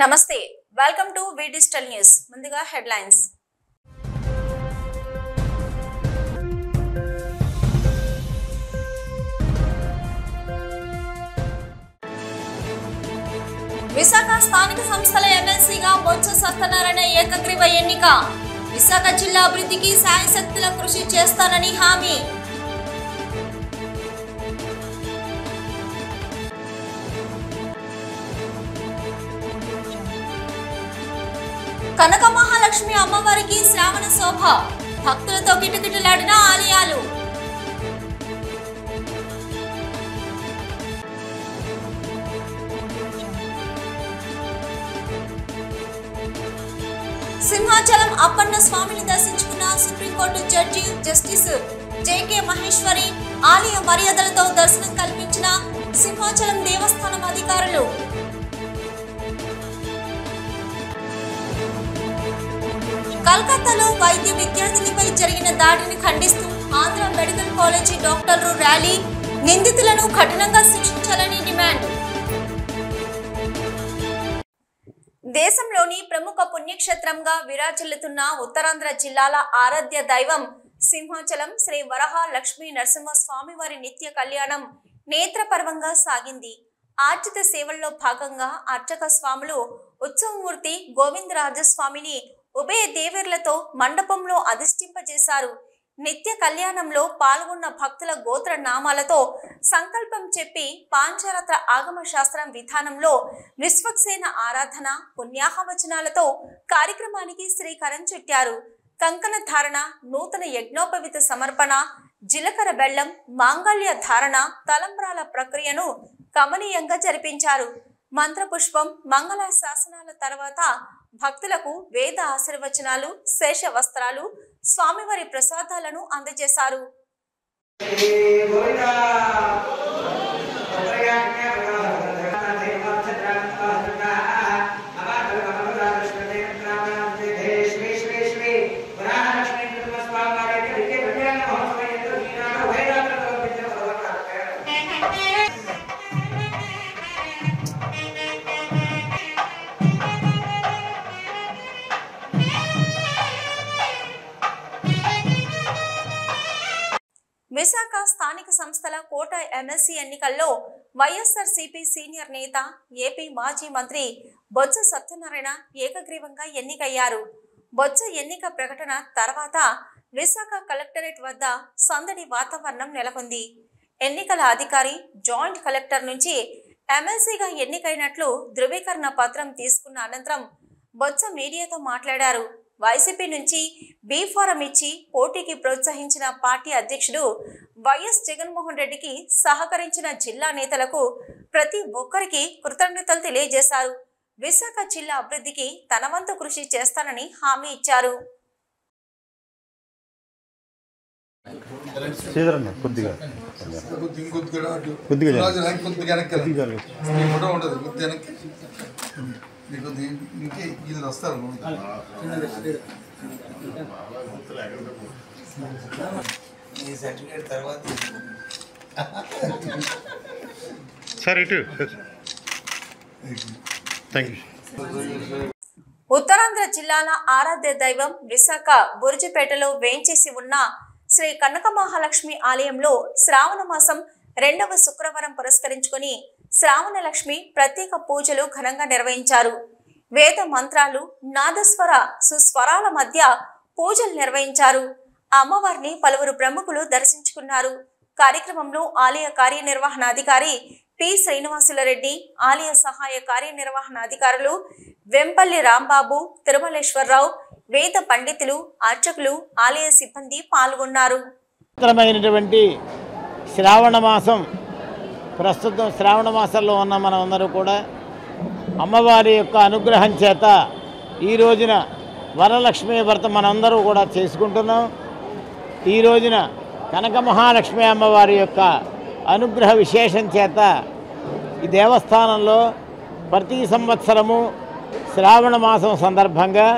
నమస్తే welcome to V digital news ముందుగా headlines Visakha స్థానిక సంస్థల ఎమ్మెల్సీగా బొత్స సత్యనారాయణ ఏకగ్రీవ ఎన్నిక విశాఖ జిల్లా అభివృద్ధికి శాయశక్తుల కృషి చేస్తానని హామీ కనక మహాలక్ష్మి అమ్మవారికి శ్రావణ శోభ భక్తులతో కిటకిటలాడిన ఆలయాలు సింహాచలం అప్పన్న స్వామిని దర్శించుకున్న supreme court judge justice JK Maheshwari ఆలయ మర్యాదలతో దర్శనం కల్పించిన సింహాచలం దేవస్థానం అధికారులు కలకత్తాలో వైద్య విద్యార్థినిపై జరిగిన దాడిని ఖండిస్తూ ఆంధ్ర మెడికల్ కాలేజీ డాక్టర్లు ర్యాలీ నిందితులను కఠినంగా శిక్షించాలని డిమాండ్ దేశంలోని ప్రముఖ పుణ్యక్షేత్రంగా విరాజిల్లుతున్న ఉత్తరాంధ్ర జిల్లాల ఆరాధ్య దైవం సింహాచలం శ్రీ వరహ లక్ష్మీ నరసింహ స్వామివారి నిత్య కళ్యాణం నేత్రపర్వంగా సాగింది. ఆర్జిత సేవల్లో భాగంగా అర్చక స్వాములు ఉత్సవమూర్తి గోవిందరాజస్వామిని ఉభయ దేవేర్లతో మండపంలో అధిష్ఠింపజేశారు. నిత్య కళ్యాణంలో పాల్గొన్న భక్తుల గోత్ర నామాలతో సంకల్పం చెప్పి పాంచరాత్ర ఆగమ శాస్త్రం విధానంలో విశ్వక్సేన ఆరాధన పుణ్యాహవచనాలతో కార్యక్రమానికి శ్రీకారం చుట్టారు. కంకణ ధారణ, నూతన యజ్ఞోపవిత సమర్పణ, జీలకర్ర బెల్లం, మాంగళ్య ధారణ, తలంబ్రాల ప్రక్రియను కమనీయంగా జరిపించారు. మంత్రపుష్పం, మంగళ శాసనాల తర్వాత భక్తులకు వేద ఆశీర్వచనాలు, శేష వస్త్రాలు, స్వామివారి ప్రసాదాలను అందజేశారు. విశాఖ స్థానిక సంస్థల కోట ఎమ్మెల్సీ ఎన్నికల్లో వైఎస్ఆర్సీపీ సీనియర్ నేత ఏపీ మాజీ మంత్రి బొత్స సత్యనారాయణ ఏకగ్రీవంగా ఎన్నికయ్యారు. బొత్స ఎన్నిక ప్రకటన తర్వాత విశాఖ కలెక్టరేట్ వద్ద సందడి వాతావరణం నెలకొంది. ఎన్నికల అధికారి జాయింట్ కలెక్టర్ నుంచి ఎమ్మెల్సీగా ఎన్నికైనట్లు ధృవీకరణ పత్రం తీసుకున్న అనంతరం బొత్స మీడియాతో మాట్లాడారు. వైసీపీ నుంచి బీ ఫారం ఇచ్చి పోటీకి ప్రోత్సహించిన పార్టీ అధ్యక్షుడు వైఎస్ జగన్మోహన్ రెడ్డికి సహకరించిన జిల్లా నేతలకు ప్రతి ఒక్కరికి కృతజ్ఞతలు తెలియజేశారు. విశాఖ జిల్లా అభివృద్ధికి తన వంతు కృషి చేస్తానని హామీ ఇచ్చారు. ఉత్తరాంధ్ర జిల్లాల ఆరాధ్య దైవం విశాఖ బురుజుపేటలో వేంచేసి ఉన్న శ్రీ కనక మహాలక్ష్మి ఆలయంలో శ్రావణ మాసం 2వ శుక్రవారం పురస్కరించుకుని శ్రావణ లక్ష్మి ప్రత్యేక పూజలు ఘనంగా నిర్వహించారు. వేద మంత్రాలు, నాదస్వర సుస్వరాల మధ్య పూజలు నిర్వహించారు. అమ్మవారిని పలువురు ప్రముఖులు దర్శించుకున్నారు. కార్యక్రమంలో ఆలయ కార్యనిర్వహణాధికారి పి శ్రీనివాసులరెడ్డి, ఆలయ సహాయ కార్యనిర్వహణాధికారులు వెంపల్లి రాంబాబు, తిరుమలేశ్వరరావు, వేద పండితులు, అర్చకులు, ఆలయ సిబ్బంది పాల్గొన్నారు. శ్రావణ మాసం, ప్రస్తుతం శ్రావణ మాసంలో ఉన్న మనమందరూ కూడా అమ్మవారి యొక్క అనుగ్రహం చేత ఈ రోజున వరలక్ష్మి వ్రతం మనందరూ కూడా చేసుకుంటున్నాం. ఈ రోజున కనక మహాలక్ష్మి అమ్మవారి యొక్క అనుగ్రహ విశేషం చేత ఈ దేవస్థానంలో ప్రతి సంవత్సరము శ్రావణ మాసం సందర్భంగా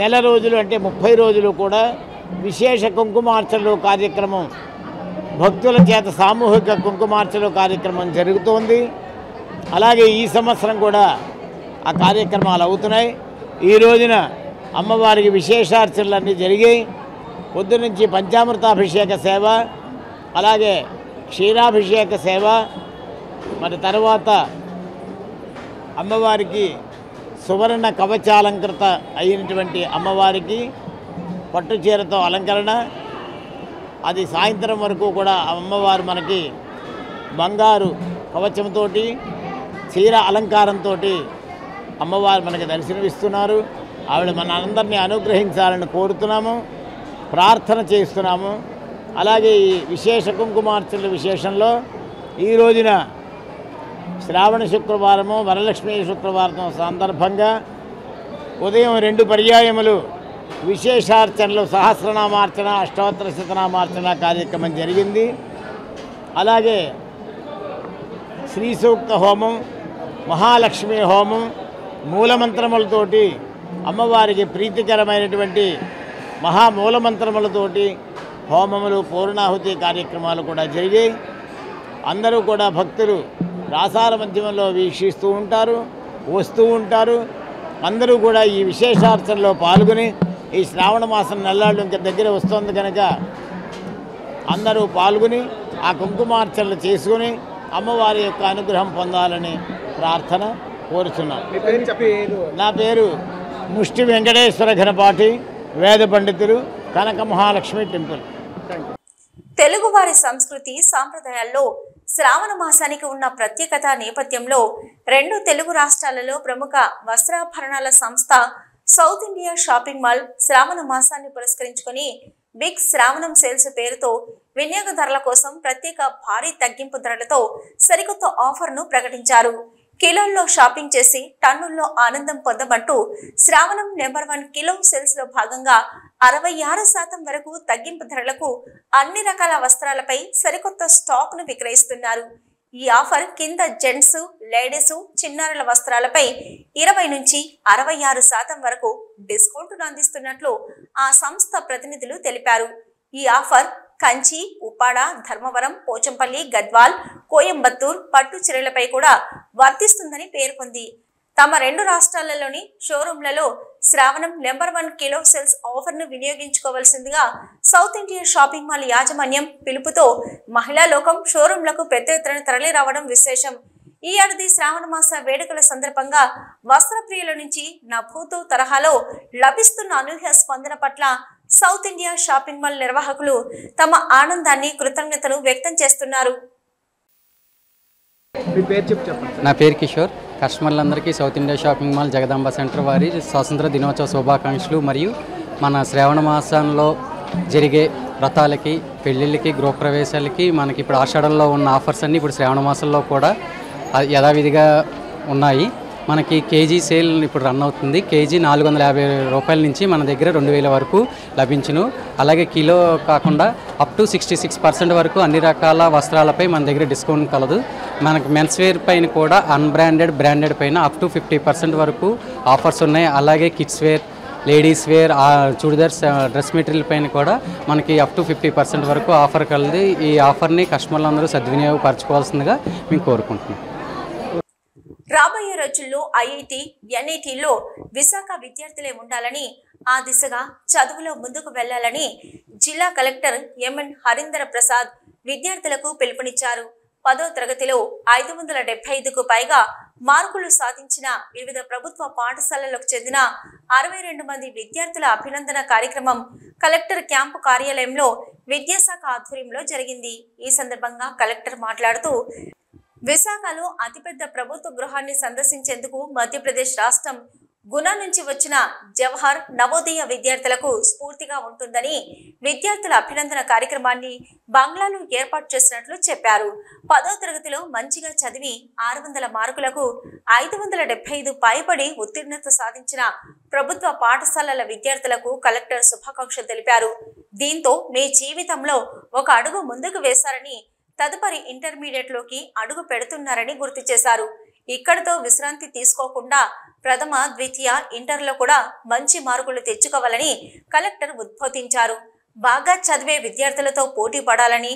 నెల రోజులు అంటే 30 రోజులు కూడా విశేష కుంకుమార్చనలు కార్యక్రమం భక్తుల చేత సామూహిక కుంకుమార్చన కార్యక్రమం జరుగుతోంది. అలాగే ఈ సంవత్సరం కూడా ఆ కార్యక్రమాలు అవుతున్నాయి. ఈ రోజున అమ్మవారికి విశేషార్చనలన్నీ జరిగాయి. పొద్దునుంచి పంచామృతాభిషేక సేవ, అలాగే క్షీరాభిషేక సేవ, మరి తర్వాత అమ్మవారికి సువర్ణ కవచాలంకృత అయినటువంటి అమ్మవారికి పట్టు చీరతో అలంకరణ. అది సాయంత్రం వరకు కూడా అమ్మవారు మనకి బంగారు కవచంతో చీర అలంకారంతో అమ్మవారు మనకి దర్శనమిస్తున్నారు. ఆవిడ మన అందరినీ అనుగ్రహించాలని కోరుతున్నాము, ప్రార్థన చేస్తున్నాము. అలాగే ఈ విశేష కుంకుమార్చనల విశేషంలో ఈ రోజున శ్రావణ శుక్రవారము, వరలక్ష్మీ శుక్రవారం సందర్భంగా ఉదయం 2 పర్యాయములు విశేషార్చనలు, సహస్రనామార్చన, అష్టోత్తర శతనామార్చన కార్యక్రమం జరిగింది. అలాగే శ్రీ సూక్త హోమం, మహాలక్ష్మి హోమం, మూలమంత్రములతోటి అమ్మవారికి ప్రీతికరమైనటువంటి మహామూలమంత్రములతోటి హోమములు, పూర్ణాహుతి కార్యక్రమాలు కూడా జరిగాయి. అందరూ కూడా భక్తులు రాసాల మధ్యమంలో వీక్షిస్తూ ఉంటారు, వస్తూ ఉంటారు. అందరూ కూడా ఈ విశేషార్చనలో పాల్గొని, ఈ శ్రావణ మాసం నెల్లాళ్ళు ఇంకా దగ్గర వస్తుంది కనుక అందరూ పాల్గొని ఆ కుంకుమార్చనలు చేసుకుని అమ్మవారి యొక్క అనుగ్రహం పొందాలని ప్రార్థన కోరుచున్నాం. నా పేరు ముష్టి వెంకటేశ్వర ఘనపాటి, వేద పండితులు, కనక మహాలక్ష్మి టెంపుల్. తెలుగువారి సంస్కృతి సాంప్రదాయాల్లో శ్రావణ మాసానికి ఉన్న ప్రత్యేకత నేపథ్యంలో 2 తెలుగు రాష్ట్రాలలో ప్రముఖ వస్త్రాభరణాల సంస్థ సౌత్ ఇండియా షాపింగ్ మాల్ శ్రావణ మాసాన్ని పురస్కరించుకొని బిగ్ శ్రావణం సేల్స్ పేరుతో వినియోగదారుల కోసం ప్రత్యేక భారీ తగ్గింపు ధరలతో సరికొత్త ఆఫర్ను ప్రకటించారు. కిలోల్లో షాపింగ్ చేసి టన్నుల్లో ఆనందం పొందమంటూ శ్రావణం నెంబర్ 1 కిలో సేల్స్ లో భాగంగా 66% వరకు తగ్గింపు ధరలకు అన్ని రకాల వస్త్రాలపై సరికొత్త స్టాక్ ను విక్రయిస్తున్నారు. ఈ ఆఫర్ కింద జెంట్స్, లేడీస్, చిన్నారుల వస్త్రాలపై 20 నుంచి 66% వరకు డిస్కౌంట్ను అందిస్తున్నట్లు ఆ సంస్థ ప్రతినిధులు తెలిపారు. ఈ ఆఫర్ కంచి, ఉప్పాడ, ధర్మవరం, పోచంపల్లి, గద్వాల్, కోయంబత్తూర్ పట్టు చీరలపై కూడా వర్తిస్తుందని పేర్కొంది. తమ 2 రాష్ట్రాలలోని షోరూంలలో శ్రావణం నెంబర్ 1 కిలో సేల్స్ ఆఫర్ను వినియోగించుకోవాల్సిందిగా సౌత్ ఇండియా షాపింగ్ మాల్ యాజమాన్యం పిలుపుతో మహిళా లోకం షోరూంలకు పెద్ద ఎత్తున తరలి రావడం విశేషం. ఈ ఏడాది శ్రావణ మాస వేడుకల సందర్భంగా వస్త్ర ప్రియుల నుంచి నభూతో తరహాలో లభిస్తున్న అనూహ్య స్పందన పట్ల సౌత్ ఇండియా షాపింగ్ మాల్ నిర్వాహకులు తమ ఆనందాన్ని, కృతజ్ఞతలు వ్యక్తం చేస్తున్నారు. నా పేరు కిషోర్. కస్టమర్లందరికీ South India shopping mall Jagadamba centre వారి స్వాతంత్ర దినోత్సవ శుభాకాంక్షలు. మరియు మన శ్రావణ మాసంలో జరిగే వ్రతాలకి, పెళ్ళిళ్ళకి, గృహప్రవేశాలకి మనకి ఇప్పుడు ఆషాఢంలో ఉన్న ఆఫర్స్ అన్నీ ఇప్పుడు శ్రావణ మాసంలో కూడా యథావిధిగా ఉన్నాయి. మనకి కేజీ సేల్ ఇప్పుడు రన్ అవుతుంది. కేజీ 450 రూపాయల నుంచి మన దగ్గర 2000 వరకు లభించును. అలాగే కిలో కాకుండా అప్ టు 66% వరకు అన్ని రకాల వస్త్రాలపై మన దగ్గర డిస్కౌంట్ కలదు. మనకి మెన్స్ వేర్ పైన కూడా అన్బ్రాండెడ్, బ్రాండెడ్ పైన అప్ టు 50% వరకు ఆఫర్స్ ఉన్నాయి. అలాగే kids wear, ladies wear, churidars, dress material పైన కూడా మనకి అప్ టు 50% వరకు ఆఫర్ కలదు. ఈ ఆఫర్ని కస్టమర్లందరూ సద్వినియోగపరచుకోవాల్సిందిగా మేము కోరుకుంటున్నాం. రాబోయే రోజుల్లో ఐఐటి, ఎన్ఐటిలో విశాఖ విద్యార్థులే ఉండాలని, ఆ దిశగా చదువులో ముందుకు వెళ్లాలని జిల్లా కలెక్టర్ ఎంఎన్ హరీందర్ ప్రసాద్ విద్యార్థులకు పిలుపునిచ్చారు. 10వ తరగతిలో 575కు పైగా మార్కులు సాధించిన వివిధ ప్రభుత్వ పాఠశాలలకు చెందిన 62 మంది విద్యార్థుల అభినందన కార్యక్రమం కలెక్టర్ క్యాంపు కార్యాలయంలో విద్యాశాఖ ఆధ్వర్యంలో జరిగింది. ఈ సందర్భంగా కలెక్టర్ మాట్లాడుతూ, విశాఖలో అతిపెద్ద ప్రభుత్వ గృహాన్ని సందర్శించేందుకు మధ్యప్రదేశ్ రాష్ట్రం గునా నుంచి వచ్చిన జవహర్ నవోదయ విద్యార్థులకు స్ఫూర్తిగా ఉంటుందని విద్యార్థుల అభినందన కార్యక్రమాన్ని బంగ్లాలో ఏర్పాటు చేసినట్లు చెప్పారు. 10వ తరగతిలో మంచిగా చదివి 600 మార్కులకు 575 పైబడి ఉత్తీర్ణత సాధించిన ప్రభుత్వ పాఠశాలల విద్యార్థులకు కలెక్టర్ శుభాకాంక్షలు తెలిపారు. దీంతో మీ జీవితంలో ఒక అడుగు ముందుకు వేశారని, తదుపరి ఇంటర్మీడియట్లోకి అడుగు పెడుతున్నారని గుర్తు చేశారు. ఇక్కడితో విశ్రాంతి తీసుకోకుండా ప్రథమ, ద్వితీయ, ఇంటర్లో కూడా మంచి మార్కులు తెచ్చుకోవాలని కలెక్టర్ ఉద్బోధించారు. బాగా చదివే విద్యార్థులతో పోటీ పడాలని,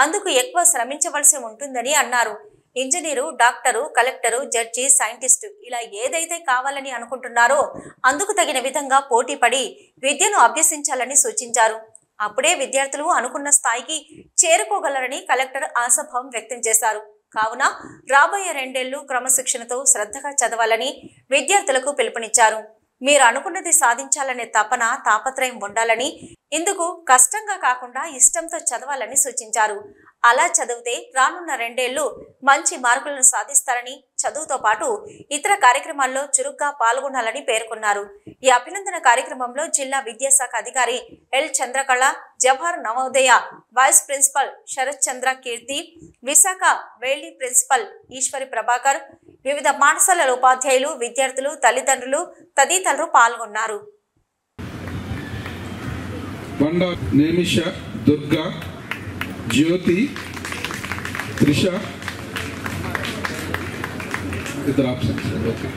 అందుకు ఎక్కువ శ్రమించవలసి ఉంటుందని అన్నారు. Engineer, doctor, collector, judge, scientist ఇలా ఏదైతే కావాలని అనుకుంటున్నారో అందుకు తగిన విధంగా పోటీపడి విద్యను అభ్యసించాలని సూచించారు. అప్పుడే విద్యార్థులు అనుకున్న స్థాయికి చేరుకోగలరని కలెక్టర్ ఆశాభావం వ్యక్తం చేశారు. కావున రాబోయే 2 ఏళ్లు క్రమశిక్షణతో శ్రద్ధగా చదవాలని విద్యార్థులకు పిలుపునిచ్చారు. మీరు అనుకున్నది సాధించాలనే తపన, తాపత్రయం ఉండాలని, ఇందుకు కష్టంగా కాకుండా ఇష్టంతో చదవాలని సూచించారు. అలా చదివితే రానున్న 2 ఏళ్లు మంచి మార్కులను సాధిస్తారని, చదువుతో పాటు ఇతర కార్యక్రమాల్లో చురుగ్గా పాల్గొనాలని పేర్కొన్నారు. ఈ అభినందన కార్యక్రమంలో జిల్లా విద్యాశాఖ అధికారి L Chandrakala, Jawahar Navodaya vice principal Sarath Chandra Keerthi, Visakha Valley principal Eshwari Prabhakar, వివిధ పాఠశాలల ఉపాధ్యాయులు, విద్యార్థులు, తల్లిదండ్రులు తదితరులు పాల్గొన్నారు. జ్యోతి, త్రిష, ఇద్దరు ఆప్షన్స్. ఓకే,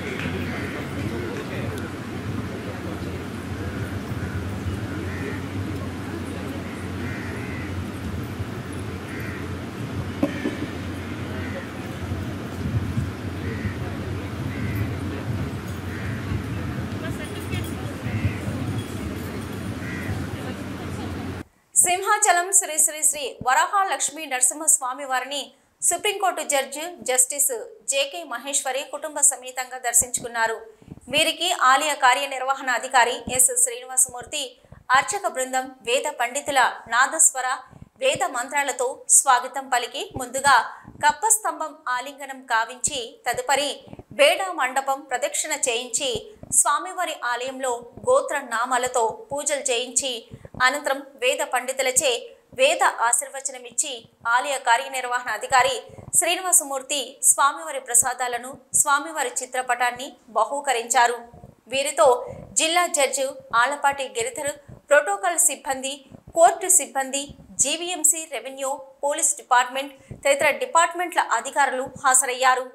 సింహాచలం శ్రీ శ్రీ శ్రీ వరహాలక్ష్మి నరసింహస్వామి వారిని supreme court judge justice JK Maheshwari కుటుంబ సమేతంగా దర్శించుకున్నారు. వీరికి ఆలయ కార్యనిర్వహణ అధికారి ఎస్ శ్రీనివాసమూర్తి, అర్చక బృందం, వేద పండితుల నాదస్వర వేద మంత్రాలతో స్వాగతం పలికి ముందుగా కప్పస్తంభం ఆలింగనం కావించి తదుపరి బేడా మండపం ప్రదక్షిణ చేయించి స్వామివారి ఆలయంలో గోత్ర నామాలతో పూజలు చేయించి అనంతరం వేద పండితులచే వేద ఆశీర్వచనమిచ్చి ఆలయ కార్యనిర్వహణ అధికారి శ్రీనివాసమూర్తి స్వామివారి ప్రసాదాలను, స్వామివారి చిత్రపటాన్ని బహూకరించారు. వీరితో జిల్లా జడ్జి ఆలపాటి గిరిధర్, ప్రోటోకాల్ సిబ్బంది, కోర్టు సిబ్బంది, జీవీఎంసీ, రెవెన్యూ, పోలీస్ డిపార్ట్మెంట్ తదితర డిపార్ట్మెంట్ల అధికారులు హాజరయ్యారు.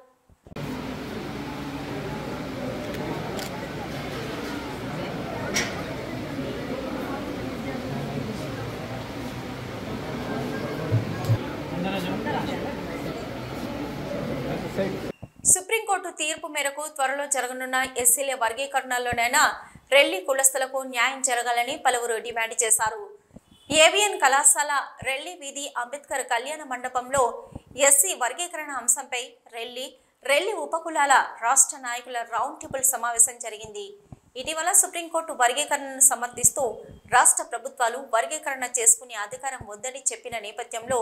సుప్రీంకోర్టు తీర్పు మేరకు త్వరలో జరగనున్న ఎస్సీల వర్గీకరణలోనైనా రెల్లి కులస్తులకు న్యాయం జరగాలని పలువురు డిమాండ్ చేశారు. ఏవిఎన్ కళాశాల రెల్లి వీధి అంబేద్కర్ కళ్యాణ మండపంలో ఎస్సీ వర్గీకరణ అంశంపై రెల్లి ఉపకులాల రాష్ట్ర నాయకుల రౌండ్ టేబుల్ సమావేశం జరిగింది. ఇటీవల సుప్రీంకోర్టు వర్గీకరణను సమర్థిస్తూ రాష్ట్ర ప్రభుత్వాలు వర్గీకరణ చేసుకునే అధికారం వద్దని చెప్పిన నేపథ్యంలో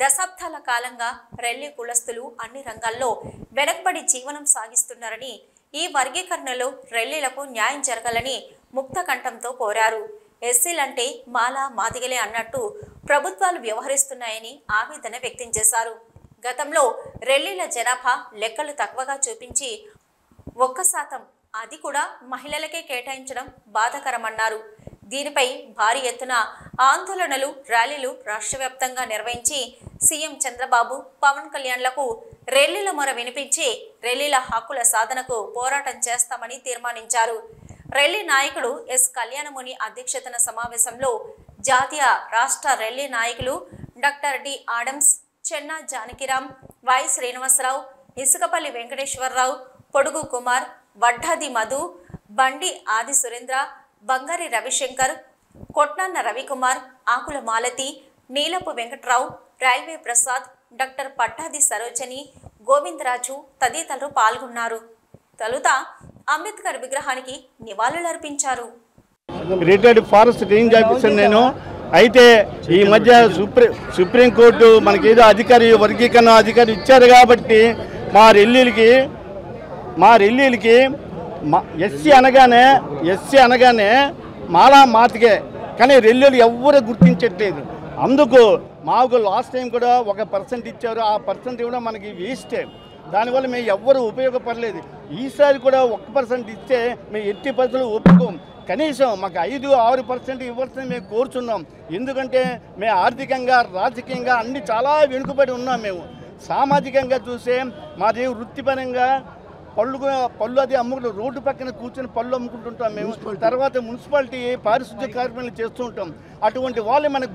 దశాబ్దాల కాలంగా రెల్లి కులస్తులు అన్ని రంగాల్లో వెనకబడి జీవనం సాగిస్తున్నారని, ఈ వర్గీకరణలో రెల్లీలకు న్యాయం జరగాలని ముక్త కంఠంతో కోరారు. ఎస్సీలంటే మాలా మాదిగలే అన్నట్టు ప్రభుత్వాలు వ్యవహరిస్తున్నాయని ఆవేదన వ్యక్తం చేశారు. గతంలో రెల్లీల జనాభా లెక్కలు తక్కువగా చూపించి 1% అది కూడా మహిళలకే కేటాయించడం బాధాకరమన్నారు. దీనిపై భారీ ఎత్తున ఆందోళనలు, ర్యాలీలు రాష్ట్ర వ్యాప్తంగా నిర్వహించి సీఎం చంద్రబాబు, పవన్ కళ్యాణ్లకు రెల్లీల మొర వినిపించి రెల్లీల హక్కుల సాధనకు పోరాటం చేస్తామని తీర్మానించారు. రెల్లి నాయకుడు ఎస్ కళ్యాణముని అధ్యక్షతన సమావేశంలో జాతీయ, రాష్ట్ర రెల్లి నాయకులు doctor D Adams, Chenna Janakiram, Y Srinivasarao, Isukapalli Venkateswararao, Podugu Kumar, Vaddadi Madhu, బండి ఆది సురేంద్ర, బంగారి రవిశంకర్, కొట్నాన్న రవికుమార్, ఆకుల మాలతి, నీలపు వెంకట్రావు, రైల్వే ప్రసాద్, డాక్టర్ పట్టాది సరోజని, గోవిందరాజు తదితరులు పాల్గొన్నారు. తొలుత అంబేద్కర్ విగ్రహానికి నివాళులర్పించారు. రిటైర్డ్ ఫారెస్ట్ రేంజ్ ఆఫీసర్ నేను. అయితే ఈ మధ్య సుప్రీంకోర్టు మనకి ఏదో వర్గీకరణ అధికారి ఇచ్చారు కాబట్టి మా రెల్లీలకి ఎస్సీ అనగానే మాలా మాతికే, కానీ రెల్లీలు ఎవ్వరూ గుర్తించట్లేదు. అందుకు మాకు లాస్ట్ టైం కూడా 1% ఇచ్చారు. ఆ పర్సెంట్ కూడా మనకి వేస్టే. దానివల్ల మేము ఎవ్వరూ ఉపయోగపడలేదు. ఈసారి కూడా 1% ఇస్తే మేము ఎట్టి పరిస్థితులు ఒప్పుకోం. కనీసం మాకు 5-6% ఇవ్వాల్సింది మేము కోరుచున్నాం. ఎందుకంటే మేము ఆర్థికంగా, రాజకీయంగా అన్ని చాలా వెనుకబడి ఉన్నాం. మేము సామాజికంగా చూసే మాది వృత్తిపరంగా పళ్ళు అది అమ్ముకుంటాం. రోడ్డు పక్కన కూర్చొని పళ్ళు అమ్ముకుంటుంటాం మేము. తర్వాత మున్సిపాలిటీ పారిశుద్ధ్య కార్యక్రమాలు చేస్తూ ఉంటాం. అటువంటి వాళ్ళు మనకు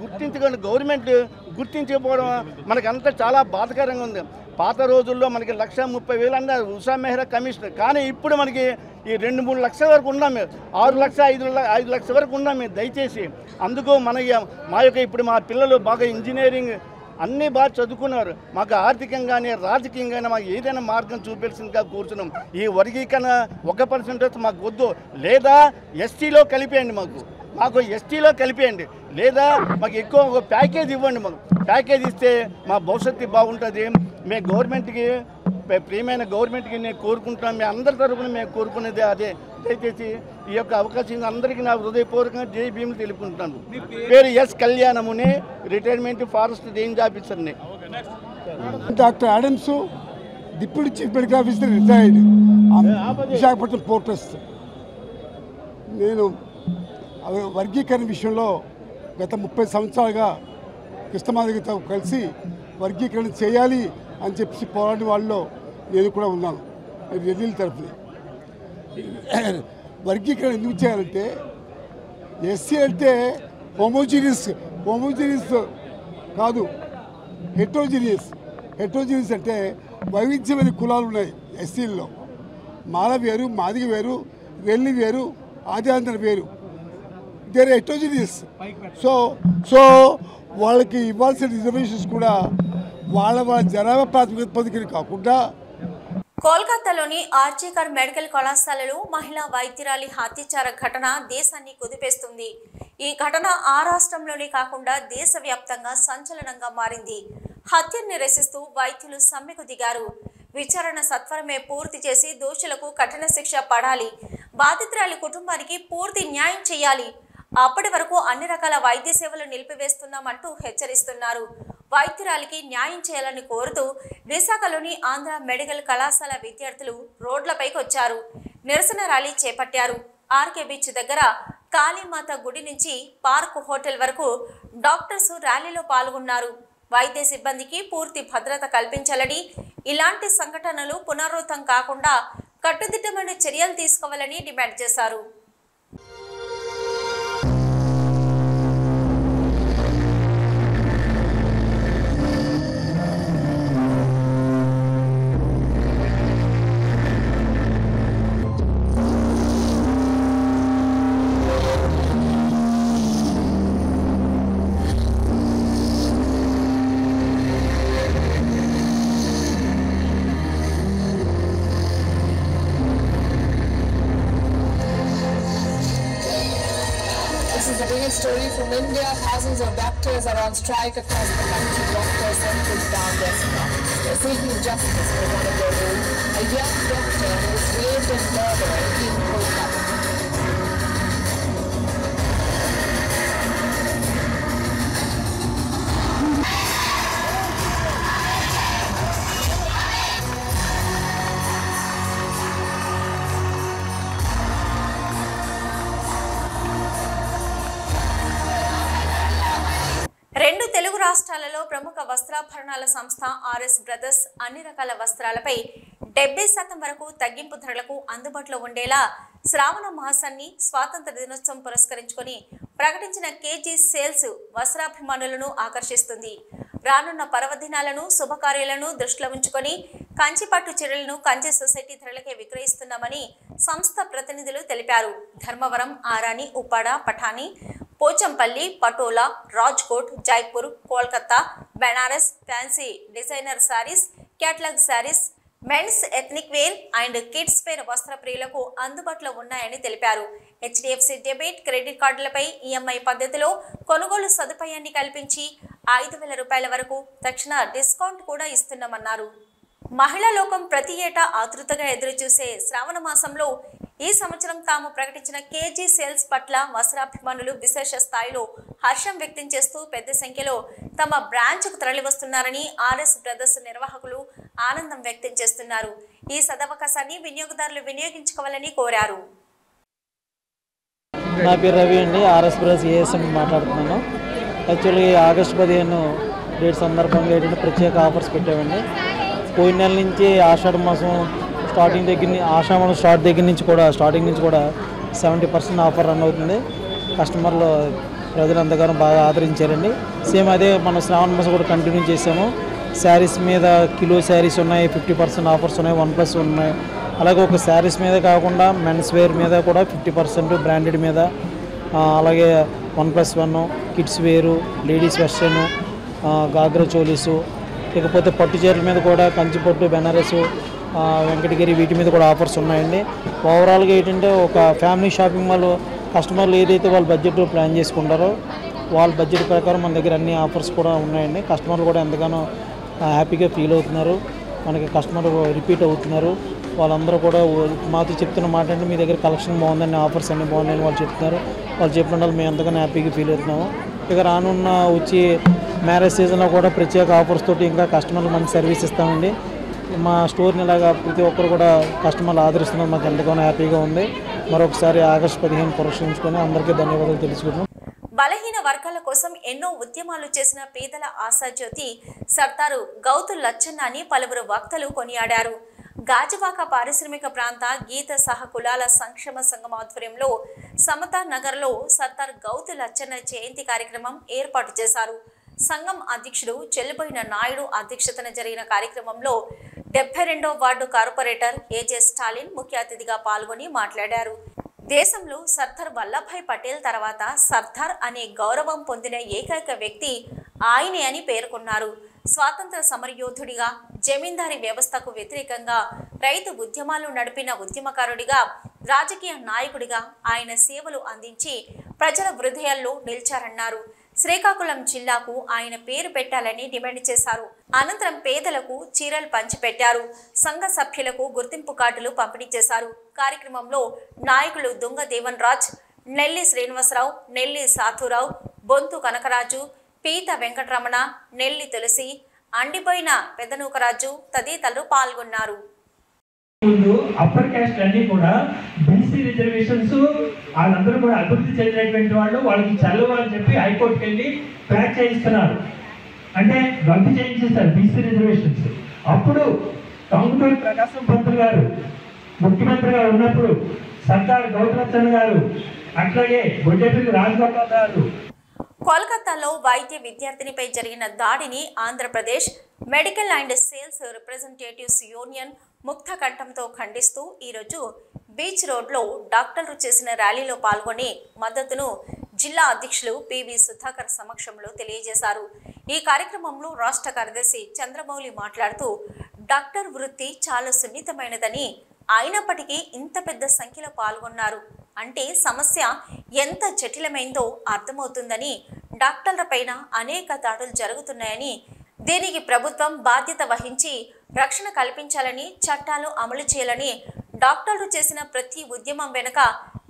గవర్నమెంట్ గుర్తించకపోవడం మనకంతా చాలా బాధాకరంగా ఉంది. పాత రోజుల్లో మనకి 1,30,000 అన్నారు ఉషా మెహ్రా కమిషనర్. కానీ ఇప్పుడు మనకి ఈ 2-3 లక్షల వరకు ఉన్నాం మేము, 6 లక్షల 5 లక్షల వరకు ఉన్నాం మేము. దయచేసి అందుకు మా యొక్క ఇప్పుడు మా పిల్లలు బాగా ఇంజనీరింగ్ అన్నీ బాగా చదువుకున్నారు. మాకు ఆర్థికంగానే రాజకీయంగానే మాకు ఏదైనా మార్గం చూపించిందిగా కూర్చున్నాం. ఈ వర్గీకరణ 1% మాకు వద్దు, లేదా ఎస్టీలో కలిపేయండి, మాకు ఎస్టీలో కలిపేయండి, లేదా మాకు ఎక్కువ ఒక ప్యాకేజ్ ఇవ్వండి. మాకు ప్యాకేజ్ ఇస్తే మా భవిష్యత్తు బాగుంటుంది. మేము గవర్నమెంట్కి ప్రియమైన గవర్నమెంట్కి నేను కోరుకుంటున్నాను, మీ అందరి తరఫున మేము కోరుకునేది అదే. దయచేసి ఈ యొక్క అవకాశం అందరికీ నా హృదయపూర్వకంగా జై భీములు తెలుపుకుంటున్నాను. పేరు ఎస్ కళ్యాణముని, రిటైర్మెంట్ ఫారెస్ట్ రేంజ్ ఆఫీసర్ని. Doctor Adams, deputy chief medical officer, retired, Visakhapatnam port trust. నేను వర్గీకరణ విషయంలో గత 30 సంవత్సరాలుగా కృష్ణమాదిగతో కలిసి వర్గీకరణ చేయాలి అని చెప్పి పోరాడిన వాళ్ళలో నేను కూడా ఉన్నాను, రెడ్డిల తరఫున. వర్గీకరణ ఎందుకు చేయాలంటే ఎస్సీ అంటే హోమోజీనియస్ కాదు, హెట్రోజీనియస్ అంటే వైవిధ్యమైన కులాలు ఉన్నాయి ఎస్సీల్లో. మాల వేరు, మాదిగ వేరు, రెల్లి వేరు, ఆదివాంధ్ర వేరు, దేర్ హెట్రోజీనియస్. సో వాళ్ళకి ఇవ్వాల్సిన రిజర్వేషన్స్ కూడా వాళ్ళ జనాభా ప్రాతిపదికన కాకుండా. కోల్కతాలోని ఆర్జీకర్ మెడికల్ కళాశాలలో మహిళా వైద్యురాలి హత్యాచార ఘటన దేశాన్ని కుదిపేస్తుంది. ఈ ఘటన ఆ రాష్ట్రంలోనే కాకుండా దేశవ్యాప్తంగా సంచలనంగా మారింది. హత్యను నిరసిస్తూ వైద్యులు సమ్మెకు దిగారు. విచారణ సత్వరమే పూర్తి చేసి దోషులకు కఠిన శిక్ష పడాలి, బాధితురాలి కుటుంబానికి పూర్తి న్యాయం చేయాలి, అప్పటి వరకు అన్ని రకాల వైద్య సేవలు నిలిపివేస్తున్నామంటూ హెచ్చరిస్తున్నారు. వైద్యురాలికి న్యాయం చేయాలని కోరుతూ విశాఖలోని ఆంధ్ర మెడికల్ కళాశాల విద్యార్థులు రోడ్లపైకి వచ్చారు. నిరసన ర్యాలీ చేపట్టారు. ఆర్కే బీచ్ దగ్గర కాళీమాత గుడి నుంచి పార్క్ హోటల్ వరకు డాక్టర్స్ ర్యాలీలో పాల్గొన్నారు. వైద్య సిబ్బందికి పూర్తి భద్రత కల్పించాలని, ఇలాంటి సంఘటనలు పునరావృతం కాకుండా కట్టుదిట్టమైన చర్యలు తీసుకోవాలని డిమాండ్ చేశారు. Story from India. Thousands of doctors are on strike across the country. Doctors central down their strike. They're seeking justice for one of their own, a young doctor who was raped and murdered in Kolkata. రెండు తెలుగు రాష్ట్రాలలో ప్రముఖ వస్త్రాభరణాల సంస్థ RS brothers అన్ని రకాల వస్త్రాలపై 70% వరకు తగ్గింపు ధరలకు అందుబాటులో ఉండేలా శ్రావణ మాసాన్ని స్వాతంత్ర దినోత్సవం పురస్కరించుకొని ప్రకటించిన కేజీ సేల్స్ వస్త్రాభిమానులను ఆకర్షిస్తుంది. రానున్న పర్వదినాలను శుభకార్యాలను దృష్టిలో ఉంచుకొని కంచిపట్టు చీరలను కంచి సొసైటీ ధరలకే విక్రయిస్తున్నామని సంస్థ ప్రతినిధులు తెలిపారు. Dharmavaram, Arani, Uppada, Pathani, Pochampally, Patola, Rajkot, Jaipur, Kolkata, Banaras fancy designer saris, catalogue saris, men's ethnic wear and kids wear వస్త్ర ప్రియులకు అందుబాటులో ఉన్నాయని తెలిపారు. హెచ్డిఎఫ్సి డెబిట్, క్రెడిట్ కార్డులపై ఈఎంఐ పద్ధతిలో కొనుగోలు సదుపాయాన్ని కల్పించి 5,000 రూపాయల వరకు తక్షణ డిస్కౌంట్ కూడా ఇస్తున్నామన్నారు. మహిళా లోకం ప్రతి ఏటా ఆతృతగా ఎదురుచూసే శ్రావణ మాసంలో ఈ సంవత్సరం తాము ప్రకటించిన కేజీ సేల్స్ పట్ల వస్త్రాభిమానులు విశేష స్థాయిలో హర్షం వ్యక్తం చేస్తూ పెద్ద సంఖ్యలో తమ బ్రాంచ్కు తరలివస్తున్నారని ఆర్ఎస్ బ్రదర్స్ నిర్వాహకులు ఆనందం వ్యక్తం చేస్తున్నారు. ఈ సదవకాశాన్ని వినియోగదారులు వినియోగించుకోవాలని కోరారు. నా పేరు రవి అండి, ఆర్ఎస్ బ్రదర్స్ ఏఎస్ఎం మాట్లాడుతున్నాను. యాక్చువల్లీ ఆగస్టు 15 డేట్ సందర్భంగా ఏంటంటే ప్రత్యేక ఆఫర్స్ పెట్టామండి. పోయిన నెల నుంచి ఆషాఢ మాసం స్టార్టింగ్ నుంచి కూడా 70% ఆఫర్ రన్ అవుతుంది. కస్టమర్లు ప్రజలంతగానో బాగా ఆదరించారండి. సేమ్ అదే మనం శ్రావణ మాసం కూడా కంటిన్యూ చేసాము. శారీస్ మీద కిలో శారీస్ ఉన్నాయి, 50% ఆఫర్స్ ఉన్నాయి, 1+ ఉన్నాయి. అలాగే ఒక శారీస్ మీద కాకుండా మెన్స్ వేర్ మీద కూడా 50% బ్రాండెడ్ మీద, అలాగే 1+1 కిడ్స్ వేరు, లేడీస్ వెస్టర్ను, గాగ్రా చోలీసు, ఇకపోతే పట్టు చీరల మీద కూడా కంచిపట్టు, బెనారసు, వెంకటగిరి వీటి మీద కూడా ఆఫర్స్ ఉన్నాయండి. ఓవరాల్గా ఏంటంటే ఒక ఫ్యామిలీ షాపింగ్ మాల్ కస్టమర్లు ఏదైతే వాళ్ళ బడ్జెట్ ప్లాన్ చేసుకుంటారో వాళ్ళ బడ్జెట్ ప్రకారం మన దగ్గర అన్ని ఆఫర్స్ కూడా ఉన్నాయండి. కస్టమర్లు కూడా ఎంతగానో హ్యాపీగా ఫీల్ అవుతున్నారు, మనకి కస్టమర్ రిపీట్ అవుతున్నారు. వాళ్ళందరూ కూడా మాతో చెప్తున్న మాట అంటే మీ దగ్గర కలెక్షన్ బాగుందని, ఆఫర్స్ అన్నీ బాగున్నాయని వాళ్ళు చెప్తున్నారు. వాళ్ళు చెప్పిన వాళ్ళు మేము ఎంతగానో హ్యాపీగా ఫీల్ అవుతున్నాము. ఇక రానున్న వచ్చి మ్యారేజ్ సీజన్లో కూడా ప్రత్యేక ఆఫర్స్ తోటి ఇంకా కస్టమర్లు మంచి సర్వీస్ ఇస్తామండి. మా స్టోర్ని ఇలాగా ప్రతి ఒక్కరు కూడా కస్టమర్లు ఆదరిస్తున్నారు, మాకు ఎంతగానో హ్యాపీగా ఉంది. మరొకసారి ఆగస్టు 15 పురస్కరించుకొని అందరికీ ధన్యవాదాలు తెలుసుకుంటున్నాం. బలహీన వర్గాల కోసం ఎన్నో ఉద్యమాలు చేసిన పేదల ఆశాజ్యోతి సర్దారు గౌతు లచ్చన్న అని పలువురు వక్తలు కొనియాడారు. గాజువాక పారిశ్రామిక ప్రాంత గీత సహ కులాల సంక్షేమ సంఘం ఆధ్వర్యంలో సమతా నగర్లో సర్దార్ గౌతు లచ్చన్న జయంతి కార్యక్రమం ఏర్పాటు చేశారు. సంఘం అధ్యక్షుడు చెల్లిపోయిన నాయుడు అధ్యక్షతన జరిగిన కార్యక్రమంలో 72వ వార్డు కార్పొరేటర్ ఏజే స్టాలిన్ ముఖ్య అతిథిగా పాల్గొని మాట్లాడారు. దేశంలో సర్దార్ వల్లభాయ్ పటేల్ తర్వాత సర్దార్ అనే గౌరవం పొందిన ఏకైక వ్యక్తి ఆయనే అని పేర్కొన్నారు. స్వాతంత్ర సమరయోధుడిగా, జమీందారీ వ్యవస్థకు వ్యతిరేకంగా రైతు ఉద్యమాలు నడిపిన ఉద్యమకారుడిగా, రాజకీయ నాయకుడిగా ఆయన సేవలు అందించి ప్రజల హృదయాల్లో నిలిచారన్నారు. శ్రీకాకుళం జిల్లాకు ఆయన పేరు పెట్టాలని డిమాండ్ చేశారు. అనంతరం పేదలకు చీరలు పంచిపెట్టారు. సంఘ సభ్యులకు గుర్తింపు కార్డులు పంపిణీ చేశారు. కార్యక్రమంలో నాయకులు దుంగ దేవన్ రాజ్, నెల్లి శ్రీనివాసరావు, నెల్లి సాధురావు, బొంతు కనకరాజు, పీత వెంకటరమణ, నెల్లి తులసి, అండిపోయిన పెద్దనూకరాజు తదితరులు పాల్గొన్నారు. అప్పర్ క్యాస్ట్ అన్ని కూడా బీసీ రిజర్వేషన్స్ వాళ్ళందరూ కూడా అభివృద్ధి చెందినటువంటి వాళ్ళు, వాళ్ళకి చల్లవని చెప్పి హైకోర్టుకి వెళ్ళి ప్యాక్ చేయిస్తున్నారు, అంటే రద్దు చేయించేస్తారు బీసీ రిజర్వేషన్స్. అప్పుడు టంగుటూరి ప్రకాశం పంతులు గారు ముఖ్యమంత్రిగా ఉన్నప్పుడు సర్దార్ గౌతు లచ్చన్న గారు, అట్లాగే బొడ్డేపల్లి రాజగోపాల్ గారు. కోల్కతాలో వైద్య విద్యార్థినిపై జరిగిన దాడిని Andhra Pradesh medical and sales representatives union ముక్త కంఠంతో ఖండిస్తూ ఈరోజు బీచ్ రోడ్లో డాక్టర్లు చేసిన ర్యాలీలో పాల్గొని మద్దతును జిల్లా అధ్యక్షులు పివి సుధాకర్ సమక్షంలో తెలియజేశారు. ఈ కార్యక్రమంలో రాష్ట్ర కార్యదర్శి చంద్రమౌళి మాట్లాడుతూ డాక్టర్ వృత్తి చాలా సున్నితమైనదని, అయినప్పటికీ ఇంత పెద్ద సంఖ్యలో పాల్గొన్నారు అంటే సమస్య ఎంత జటిలమైందో అర్థమవుతుందని, డాక్టర్లపైన అనేక దాడులు జరుగుతున్నాయని, దీనికి ప్రభుత్వం బాధ్యత వహించి రక్షణ కల్పించాలని, చట్టాలు అమలు చేయాలని, డాక్టర్లు చేసిన ప్రతి ఉద్యమం వెనుక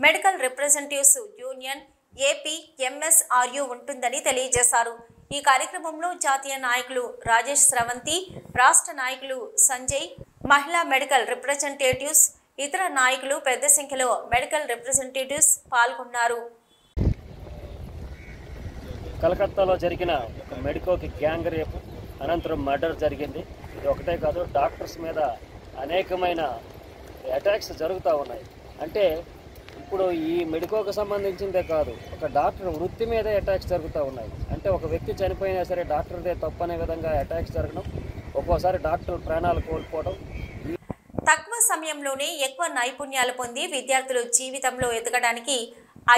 మెడికల్ రిప్రజెంటేటివ్స్ యూనియన్ ఏపీఎంఎస్ఆర్యు ఉంటుందని తెలియజేశారు. ఈ కార్యక్రమంలో జాతీయ నాయకులు రాజేష్ స్రవంతి, రాష్ట్ర నాయకులు సంజయ్, మహిళా మెడికల్ రిప్రజెంటేటివ్స్, ఇతర నాయకులు పెద్ద సంఖ్యలో మెడికల్ రిప్రజెంటేటివ్స్ పాల్గొన్నారు. కలకత్తాలో జరిగిన ఒక మెడికోకి గ్యాంగ్ రేపు అనంతరం మర్డర్ జరిగింది. ఇది ఒకటే కాదు, డాక్టర్స్ మీద అనేకమైన అటాక్స్ జరుగుతూ ఉన్నాయి. అంటే ఇప్పుడు ఈ మెడికోకి సంబంధించిందే కాదు, ఒక డాక్టర్ వృత్తి మీదే అటాక్స్ జరుగుతూ ఉన్నాయి. అంటే ఒక వ్యక్తి చనిపోయినా సరే డాక్టర్దే తప్పు అనే విధంగా అటాక్స్ జరగడం, ఒక్కోసారి డాక్టర్ ప్రాణాలు కోల్పోవడం. తక్కువ సమయంలోనే ఎక్కువ నైపుణ్యాలు పొంది విద్యార్థులు జీవితంలో ఎదగడానికి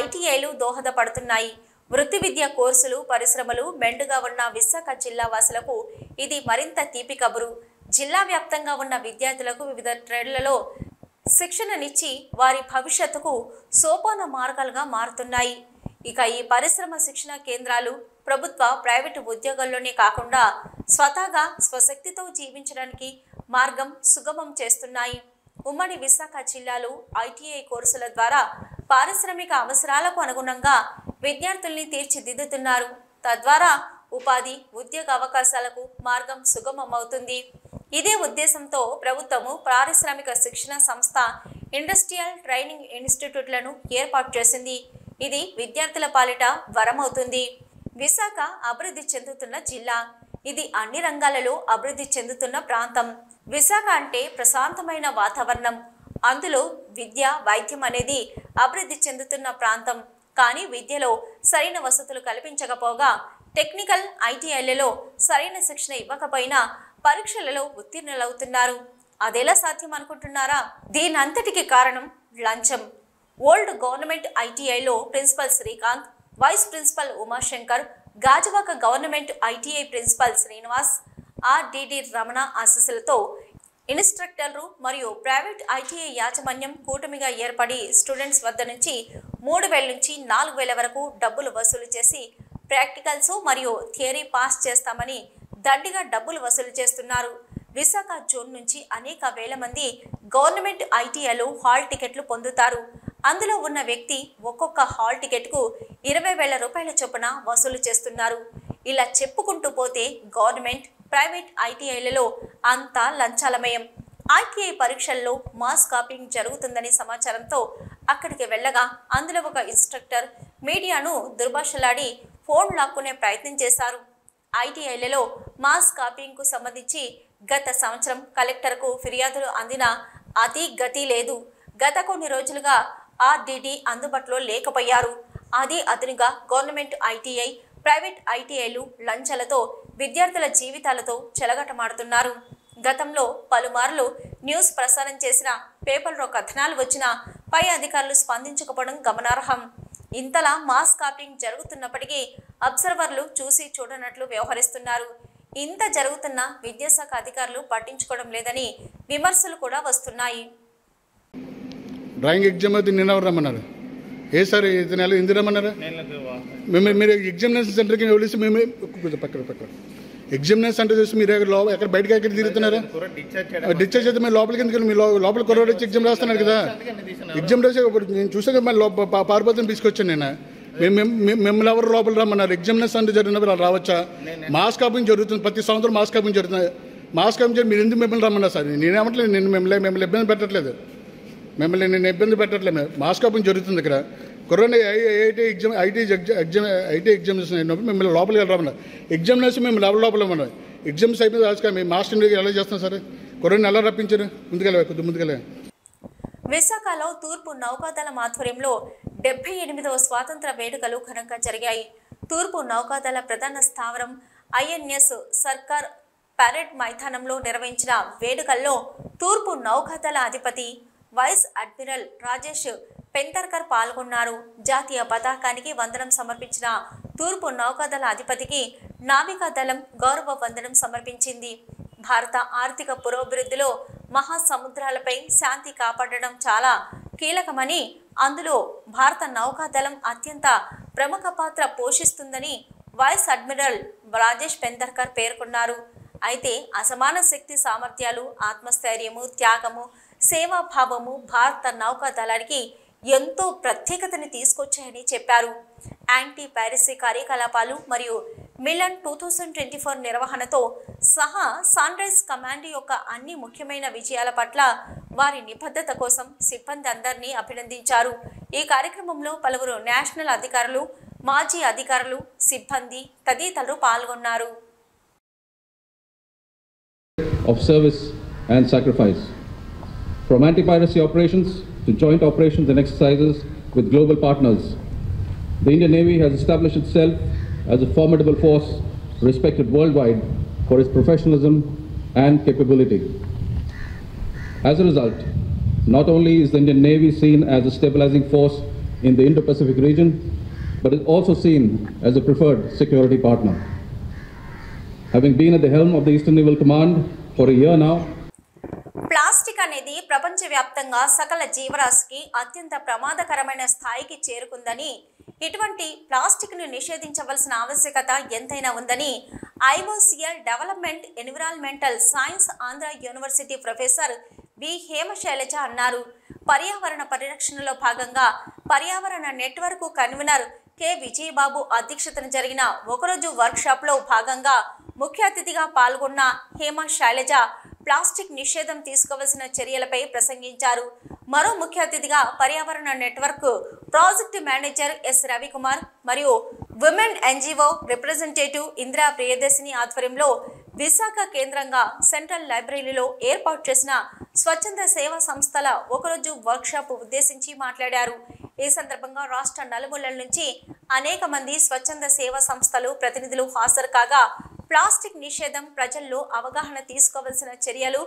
ఐటీఐలు దోహదపడుతున్నాయి. వృత్తి విద్య కోర్సులు, పరిశ్రమలు మెండుగా ఉన్న విశాఖ జిల్లా వాసులకు ఇది మరింత తీపి కబురు. జిల్లా వ్యాప్తంగా ఉన్న విద్యార్థులకు వివిధ ట్రేడ్లలో శిక్షణనిచ్చి వారి భవిష్యత్తుకు సోపాన మార్గాలుగా మారుతున్నాయి. ఇక ఈ పరిశ్రమ శిక్షణ కేంద్రాలు ప్రభుత్వ, ప్రైవేటు ఉద్యోగాల్లోనే కాకుండా స్వతహాగా స్వశక్తితో జీవించడానికి మార్గం సుగమం చేస్తున్నాయి. ఉమ్మడి విశాఖ జిల్లాలో ఐటీఐ కోర్సుల ద్వారా పారిశ్రామిక అవసరాలకు అనుగుణంగా విద్యార్థుల్ని తీర్చిదిద్దుతున్నారు. తద్వారా ఉపాధి, ఉద్యోగ అవకాశాలకు మార్గం సుగమమవుతుంది. ఇదే ఉద్దేశంతో ప్రభుత్వము పారిశ్రామిక శిక్షణ సంస్థ ఇండస్ట్రియల్ ట్రైనింగ్ ఇన్స్టిట్యూట్లను ఏర్పాటు చేసింది. ఇది విద్యార్థుల పాలిట వరమవుతుంది. విశాఖ అభివృద్ధి చెందుతున్న జిల్లా. ఇది అన్ని రంగాలలో అభివృద్ధి చెందుతున్న ప్రాంతం. విశాఖ అంటే ప్రశాంతమైన వాతావరణం. అందులో విద్య, వైద్యం అనేది అభివృద్ధి చెందుతున్న ప్రాంతం. కానీ విద్యలో సరైన వసతులు కల్పించకపోగా టెక్నికల్ ఐటీఐలలో సరైన శిక్షణ ఇవ్వకపోయినా పరీక్షలలో ఉత్తీర్ణులవుతున్నారు. అదెలా సాధ్యం అనుకుంటున్నారా? దీనంతటికి కారణం లంచం. ఓల్డ్ గవర్నమెంట్ ఐటీఐలో principal Srikanth, vice principal Umashankar, Gajuwaka government ITI principal Srinivas, RDD Ramana ఆశీస్సులతో ఇన్స్ట్రక్టర్లు మరియు ప్రైవేట్ ఐటీఐ యాజమాన్యం కూటమిగా ఏర్పడి స్టూడెంట్స్ వద్ద నుంచి 3,000 నుంచి 4,000 వరకు డబ్బులు వసూలు చేసి ప్రాక్టికల్స్ మరియు థియరీ పాస్ చేస్తామని దండిగా డబ్బులు వసూలు చేస్తున్నారు. విశాఖ జోన్ నుంచి అనేక వేల మంది గవర్నమెంట్ ఐటీఐలో హాల్ టికెట్లు పొందుతారు. అందులో ఉన్న వ్యక్తి ఒక్కొక్క హాల్ టికెట్కు 20,000 రూపాయల చొప్పున వసూలు చేస్తున్నారు. ఇలా చెప్పుకుంటూ పోతే గవర్నమెంట్, ప్రైవేట్ ఐటీఐలలో అంతా లంచాలమయం. ఐటీఐ పరీక్షల్లో మాస్ కాపింగ్ జరుగుతుందని సమాచారంతో అక్కడికి వెళ్ళగా అందులో ఒక ఇన్స్ట్రక్టర్ మీడియాను దుర్భాషలాడి ఫోన్ లాక్కునే ప్రయత్నం చేశారు. ఐటీఐలలో మాస్ కాపింగ్కు సంబంధించి గత సంవత్సరం కలెక్టర్కు ఫిర్యాదులు అందినా అతి గతి లేదు. గత కొన్ని రోజులుగా ఆర్డిడి అందుబాటులో లేకపోయారు. అది అదనుగా గవర్నమెంట్ ఐటీఐ, ప్రైవేట్ ఐటీఐలు లంచాలతో విద్యార్థుల జీవితాలతో చెలగటమాడుతున్నారు. గతంలో పలుమార్లు న్యూస్ ప్రసారం చేసిన పేపర్లో కథనాలు వచ్చినా పై అధికారులు స్పందించకపోవడం గమనార్హం. ఇంతలా మాస్ కాపింగ్ జరుగుతున్నప్పటికీ అబ్జర్వర్లు చూసి చూడనట్లు వ్యవహరిస్తున్నారు. ఇంత జరుగుతున్న విద్యాశాఖ అధికారులు పట్టించుకోవడం లేదని విమర్శలు కూడా వస్తున్నాయి. డ్రాయింగ్ ఎగ్జామ్ అయితే నిన్న ఎవరు రమ్మన్నారు? ఏ సార్ ఇది నెల ఎందుకు రమ్మన్నారా? మీరు ఎగ్జామినేషన్ సెంటర్కి వెళ్ళేసి మేము పక్కన ఎగ్జామినేషన్ సెంటర్ చేసి మీరు ఎక్కడ బయటకి ఎక్కడ తిరుగుతున్నారా? డిశ్చార్జ్ అయితే మీరు లోపలికి ఎందుకు మీ లోపల కొరవాడు వచ్చి ఎగ్జామ్ రాస్తున్నారు కదా. ఎగ్జామ్ రాసే నేను చూసాక మళ్ళీ పారిపోతాను తీసుకొచ్చాను. నేను మిమ్మల్ని ఎవరు లోపల రమ్మన్నారు? ఎగ్జామినేషన్ సెంటర్ జరిగినప్పుడు అలా రావచ్చా? మాస్ కాపింగ్ జరుగుతుంది, ప్రతి సంవత్సరం మాస్ కాపింగ్ జరుగుతుంది. మాస్ కాపింగ్ మీరు ఎందుకు మిమ్మల్ని రమ్మన్నారు సార్? నేనేమట్లేదు, నేను మిమ్మల్ని ఇబ్బంది పెట్టట్లేదు. నేను ఇబ్బంది పెట్టట్లేదు. మాస్ కాపింగ్ జరుగుతుంది ఇక్కడ. కరోనా ఐటీ ఎగ్జామినేషన్ అయినప్పుడు మిమ్మల్ని లోపలికి వెళ్ళమన్నారు. ఎగ్జామినేషన్ మేము లోపల ఉన్నారు. ఎగ్జామ్స్ అయిపోయింది రాజుగా మేము మాస్టర్ ఎలా చేస్తాం సార్? కరోనా ఎలా రప్పించారు? ముందుకెళ్ళే విశాఖలో తూర్పు నౌకాదళం ఆధ్వర్యంలో 78వ స్వాతంత్ర వేడుకలు ఘనంగా జరిగాయి. తూర్పు నౌకాదళ ప్రధాన స్థావరం ఐఎన్ఎస్ సర్కార్ పరేడ్ మైదానంలో నిర్వహించిన వేడుకల్లో తూర్పు నౌకాదళ అధిపతి వైస్ అడ్మిరల్ రాజేష్ పెంతర్కర్ పాల్గొన్నారు. జాతీయ పతాకానికి వందనం సమర్పించిన తూర్పు నౌకాదళ అధిపతికి నావికాదళం గౌరవ వందనం సమర్పించింది. భారత ఆర్థిక పురోభివృద్ధిలో మహాసముద్రాలపై శాంతి కాపాడడం చాలా కీలకమని, అందులో భారత నౌకాదళం అత్యంత ప్రముఖ పాత్ర పోషిస్తుందని వైస్ అడ్మిరల్ రాజేష్ పెంతర్కర్ పేర్కొన్నారు. అయితే అసమాన శక్తి సామర్థ్యాలు, ఆత్మస్థైర్యము, త్యాగము, సేవాభావము భారత నౌకాదళానికి ఎంతో ప్రత్యేకతని తీసుకొచ్చాయని చెప్పారు. యాంటీ పైరసీ కార్యకలాపాలు మరియు మిలన్ 2024 నిర్వహణతో సహా సన్ రైజ్ కమాండ్ యొక్క అన్ని ముఖ్యమైన విజయాల పట్ల వారి నిబద్ధత కోసం సిబ్బంది అందరినీ అభినందించారు. ఈ కార్యక్రమంలో పలువురు నేషనల్ అధికారులు, మాజీ అధికారులు, సిబ్బంది తదితరులు పాల్గొన్నారు. Of service and sacrifice. From anti-piracy operations to joint operations and exercises with global partners, the Indian Navy has established itself as a formidable force respected worldwide for its professionalism and capability. As a result, not only is the Indian Navy seen as a stabilizing force in the Indo-Pacific region, but is also seen as a preferred security partner. Having been at the helm of the Eastern Naval Command for a year now, plastic అనేది ప్రపంచవ్యాప్తంగా సకల జీవరాశికి అత్యంత ప్రమాదకరమైన స్థాయికి చేరుకుందని, ఇటువంటి ప్లాస్టిక్ను నిషేధించవలసిన ఆవశ్యకత ఎంతైనా ఉందని IOCL development environmental science Andhra university professor V Hemasailaja అన్నారు. పర్యావరణ పరిరక్షణలో భాగంగా పర్యావరణ నెట్వర్క్ కన్వీనర్ కె విజయబాబు అధ్యక్షతన జరిగిన ఒకరోజు వర్క్షాప్లో భాగంగా ముఖ్య అతిథిగా పాల్గొన్న హేమశైలజ ప్లాస్టిక్ నిషేధం తీసుకోవాల్సిన చర్యలపై ప్రసంగించారు. మరో ముఖ్య అతిథిగా పర్యావరణ network project manager S Ravikumar మరియు women NGO representative Indira Priyadarshini ఆధ్వర్యంలో విశాఖ కేంద్రంగా సెంట్రల్ లైబ్రరీలో ఏర్పాటు చేసిన స్వచ్ఛంద సేవా సంస్థల ఒకరోజు వర్క్షాప్ ఉద్దేశించి మాట్లాడారు. ఈ సందర్భంగా రాష్ట్ర నలుమూలల నుంచి అనేక మంది స్వచ్ఛంద సేవా సంస్థలు ప్రతినిధులు హాజరు కాగా ప్లాస్టిక్ నిషేధం, ప్రజల్లో అవగాహన తీసుకోవాల్సిన చర్యలు,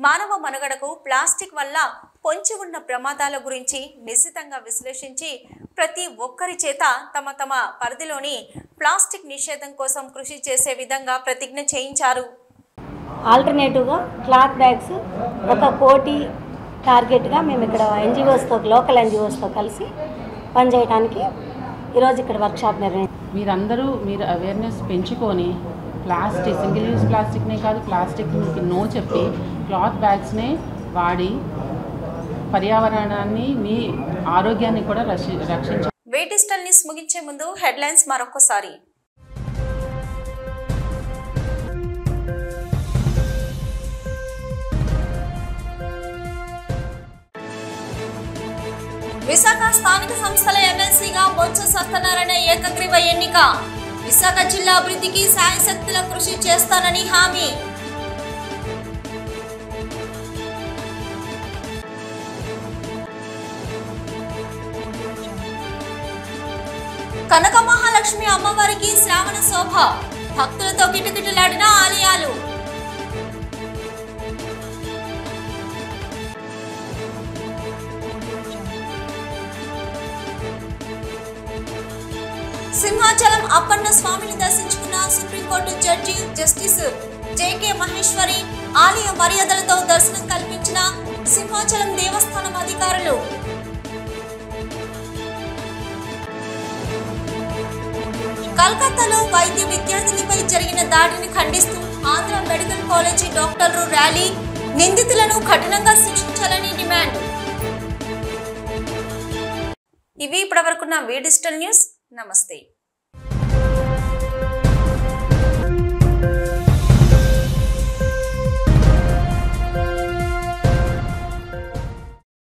మానవ మనుగడకు ప్లాస్టిక్ వల్ల పొంచి ఉన్న ప్రమాదాల గురించి నిశితంగా విశ్లేషించి ప్రతి ఒక్కరి చేత తమ తమ పరిధిలోని ప్లాస్టిక్ నిషేధం కోసం కృషి చేసే విధంగా ప్రతిజ్ఞ చేయించారు. ఆల్టర్నేటివ్గా క్లాత్ బ్యాగ్స్ 1 కోటి టార్గెట్గా మేము ఇక్కడ ఎన్జిఓస్తో, లోకల్ ఎన్జిఓస్తో కలిసి పనిచేయడానికి ఈరోజు ఇక్కడ వర్క్షాప్ మీరందరూ అవేర్నెస్ పెంచుకొని ప్లాస్టిక్, సింగిల్ యూజ్ ప్లాస్టిక్నే కాదు ప్లాస్టిక్కి నో చెప్పి క్లాత్ బ్యాగ్స్నే వాడి పర్యావరణాన్ని, మీ ఆరోగ్యాన్ని కూడా రక్షించాలి. డిజిటల్ న్యూస్ ముగించే ముందు హెడ్లైన్స్ మరొకసారి. విశాఖ స్థానిక సంస్థల ఎమ్మెల్సీగా బొత్స సత్యనారాయణ ఏకగ్రీవ ఎన్నిక. విశాఖ జిల్లా అభివృద్ధికి శాయశక్తుల కృషి చేస్తానని హామీ. కనక మహాలక్ష్మి అమ్మవారికి శ్రావణ శోభ, భక్తులతో కిటకిటలాడిన ఆలయాలు. సింహాచలం అప్పన్న స్వామిని దర్శించుకున్న supreme court judge justice JK Maheshwari, ఆలయ మర్యాదలతో దర్శనం కల్పించిన సింహాచలం దేవస్థానం అధికారులు. కలకత్తాలో వైద్య విద్యార్థినిపై జరిగిన దాడిని ఖండిస్తూ ఆంధ్ర మెడికల్ కాలేజీ డాక్టర్లు ర్యాలీ, నిందితులను కఠినంగా శిక్షించాలని డిమాండ్. ఇవి ఇప్పటివరకున్న డిజిటల్ న్యూస్. నమస్తే.